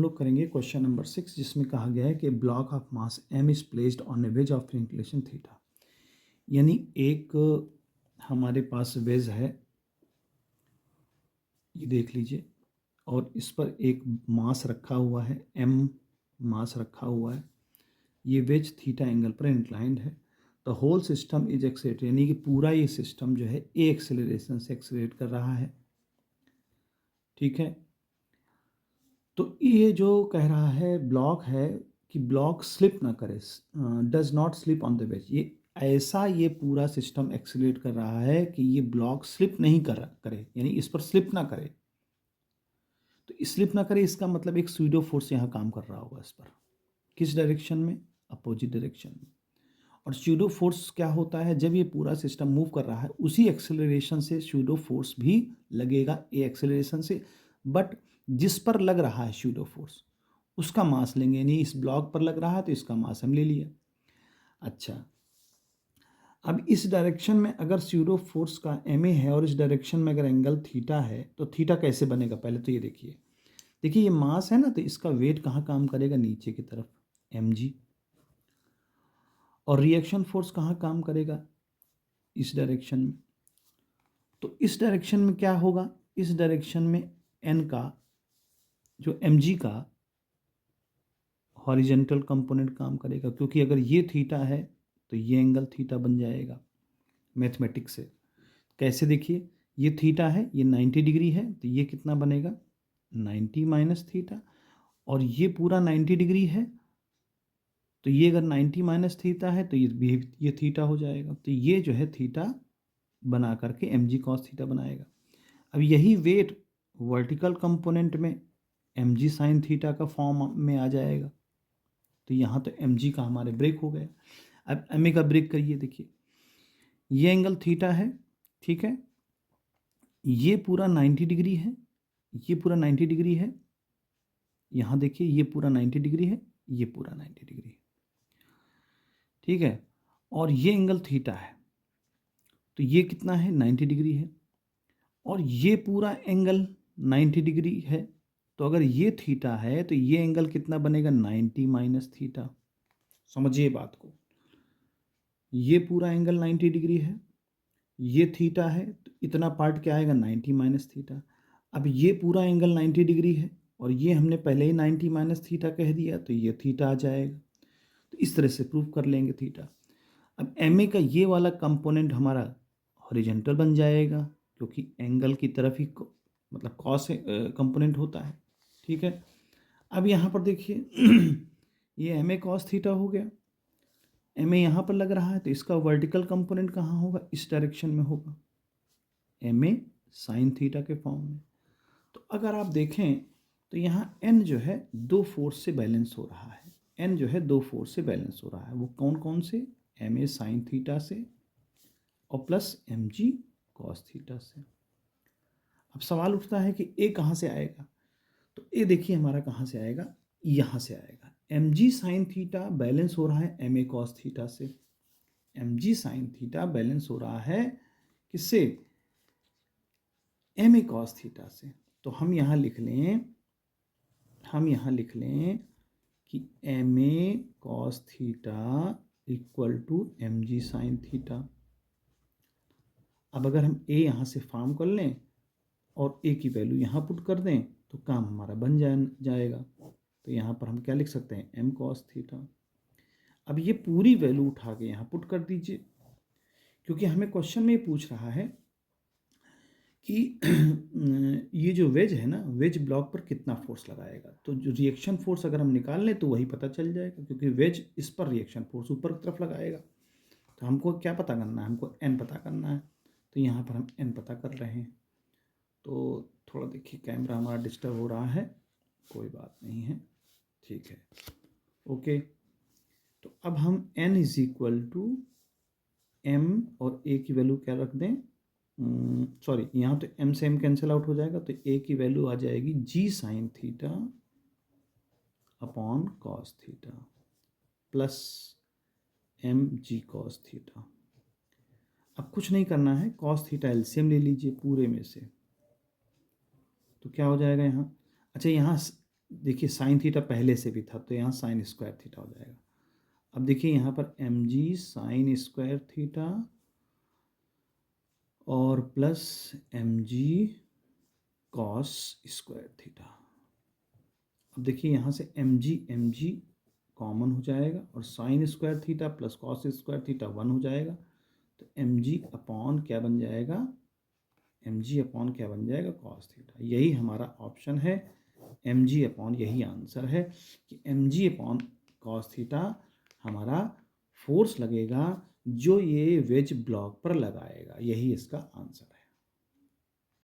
लोग करेंगे question number 6, जिसमें कहा गया है कि block of mass m is placed on A ways of inclination theta. यानी एक हमारे पास वेज है, ये देख लीजिए, और इस पर एक मास रखा हुआ है, m मास रखा हुआ है। ये वेज थीटा एंगल पर इंक्लाइंड है। The whole system is accelerate, यानी कि पूरा ये सिस्टम जो है ए एक्सेलरेशन से एक्सेलरेट कर रहा है। ठीक है, तो ये जो कह रहा है ब्लॉक है कि ब्लॉक स्लिप ना करे, does not slip on the ways. ये ऐसा ये पूरा सिस्टम एक्सेलरेट कर रहा है कि ये ब्लॉक स्लिप नहीं करे, यानी इस पर स्लिप ना करे। तो स्लिप ना करे इसका मतलब एक स्यूडो फोर्स यहाँ काम कर रहा होगा इस पर। किस डायरेक्शन में? अपोजिट डायरेक्शन में। और स्यूडो फोर्स क्या होता है? जब ये पूरा सिस्टम मूव कर रहा है उसी एक्सेलरेशन से स्यूडो फोर्स भी लगेगा, ए एक्सेलरेशन से, बट जिस पर लग रहा है स्यूडो फोर्स उसका मास लेंगे। यानी इस ब्लॉक पर लग रहा है तो इसका मास हम ले लिया। अच्छा, अब इस डायरेक्शन में अगर स्यूडो फोर्स का ma है और इस डायरेक्शन में अगर एंगल थीटा है तो थीटा कैसे बनेगा? पहले तो ये देखिए, ये मास है ना, तो इसका वेट कहाँ काम करेगा? नीचे की तरफ, mg। और रिएक्शन फोर्स कहाँ काम करेगा? इस डायरेक्शन में। तो इस डायरेक्शन में क्या होगा? इस डायरेक्शन में n का जो mg का हॉरिजेंटल कंपोनेंट काम करेगा, क्योंकि अगर ये थीटा है तो ये एंगल थीटा बन जाएगा मैथमेटिक्स से। कैसे? देखिए, ये थीटा है, ये 90 डिग्री है, तो ये कितना बनेगा? 90 माइनस थीटा। और ये पूरा 90 डिग्री है, तो ये अगर 90 माइनस थीटा है तो ये थीटा हो जाएगा। तो ये जो है थीटा बना करके mg cos थीटा बनाएगा। अब यही वेट वर्टिकल कंपोनेंट में mg sin थीटा का फॉर्म में आ जाएगा। तो यहाँ तो mg का हमारे ब्रेक हो गया। अब ma का ब्रेक करिए, देखिए ये एंगल थीटा है, ठीक है, ये पूरा 90 डिग्री है, ये पूरा 90 डिग्री है, यहाँ देखिए ये पूरा 90 डिग्री है, ये पूरा 90 डिग्री है, ठीक है, और ये एंगल थीटा है, तो ये कितना है? 90 डिग्री है, और ये पूरा एंगल 90 डिग्री है। तो अगर ये थीटा है तो ये एंगल कितना बनेगा? 90 माइनस थीटा। समझिए बात को, ये पूरा एंगल 90 डिग्री है, ये थीटा है, तो इतना पार्ट क्या आएगा? 90 माइनस थीटा। अब ये पूरा एंगल 90 डिग्री है और ये हमने पहले ही 90 माइनस थीटा कह दिया, तो ये थीटा आ जाएगा। तो इस तरह से प्रूव कर लेंगे थीटा। अब ma का ये वाला कंपोनेंट हमारा हॉरिजेंटल बन जाएगा, क्योंकि एंगल की तरफ ही मतलब कॉस कंपोनेंट होता है, ठीक है। अब यहाँ पर देखिए ये ma cos थीटा हो गया, ma यहाँ पर लग रहा है, तो इसका वर्टिकल कंपोनेंट कहाँ होगा? इस डायरेक्शन में होगा, ma sin थीटा के फॉर्म में। तो अगर आप देखें तो यहाँ n जो है दो फोर्स से बैलेंस हो रहा है, n जो है दो फोर्स से बैलेंस हो रहा है। वो कौन कौन से? ma sin थीटा से और प्लस mg cos थीटा से। अब सवाल उठता है कि a कहाँ से आएगा? तो a देखिए हमारा कहाँ से आएगा? यहाँ से आएगा। mg sin थीटा बैलेंस हो रहा है ma cos थीटा से। mg sin थीटा बैलेंस हो रहा है किससे? ma cos थीटा से। तो हम यहाँ लिख लें कि ma cos theta equal to mg sin theta. अब अगर हम a यहाँ से फॉर्म कर लें और a की वैल्यू यहाँ पुट कर दें तो काम हमारा बन जाएगा। तो यहाँ पर हम क्या लिख सकते हैं? m cos theta. अब ये पूरी वैल्यू उठा के यहाँ पुट कर दीजिए, क्योंकि हमें क्वेश्चन में पूछ रहा है कि ये जो वेज है ना, वेज ब्लॉक पर कितना फोर्स लगाएगा। तो जो रिएक्शन फोर्स अगर हम निकाल लें तो वही पता चल जाएगा, क्योंकि वेज इस पर रिएक्शन फोर्स ऊपर की तरफ लगाएगा। तो हमको क्या पता करना है? हमको n पता करना है। तो यहाँ पर हम n पता कर रहे हैं। तो थोड़ा देखिए कैमरा हमारा डिस्टर्ब हो रहा है, कोई बात नहीं है, ठीक है, ओके। तो अब हम n is equal to m और a की वैल्यू क्या रख दें? सॉरी, यहाँ तो m से m कैंसिल आउट हो जाएगा, तो a की वैल्यू आ जाएगी g sine theta upon cos theta plus mg cos theta. अब कुछ नहीं करना है, कॉस थीटा एलसीएम ले लीजिए पूरे में से, तो क्या हो जाएगा यहाँ? अच्छा, यहाँ देखिए साइन थीटा पहले से भी था तो यहाँ साइन स्क्वायर थीटा हो जाएगा। अब देखिए यहाँ पर M G sine square theta और plus M G cos square theta. अब देखिए यहाँ से एम जी कॉमन हो जाएगा और sign square theta plus cos square theta 1 हो जाएगा। तो एम जी अपॉन क्या बन जाएगा, एम जी अपॉन क्या बन जाएगा, कॉस थीटा। यही हमारा ऑप्शन है, एम जी अपॉन, यही आंसर है कि M G upon cos theta हमारा फोर्स लगेगा जो ये वेज ब्लॉक पर लगाएगा, यही इसका आंसर है।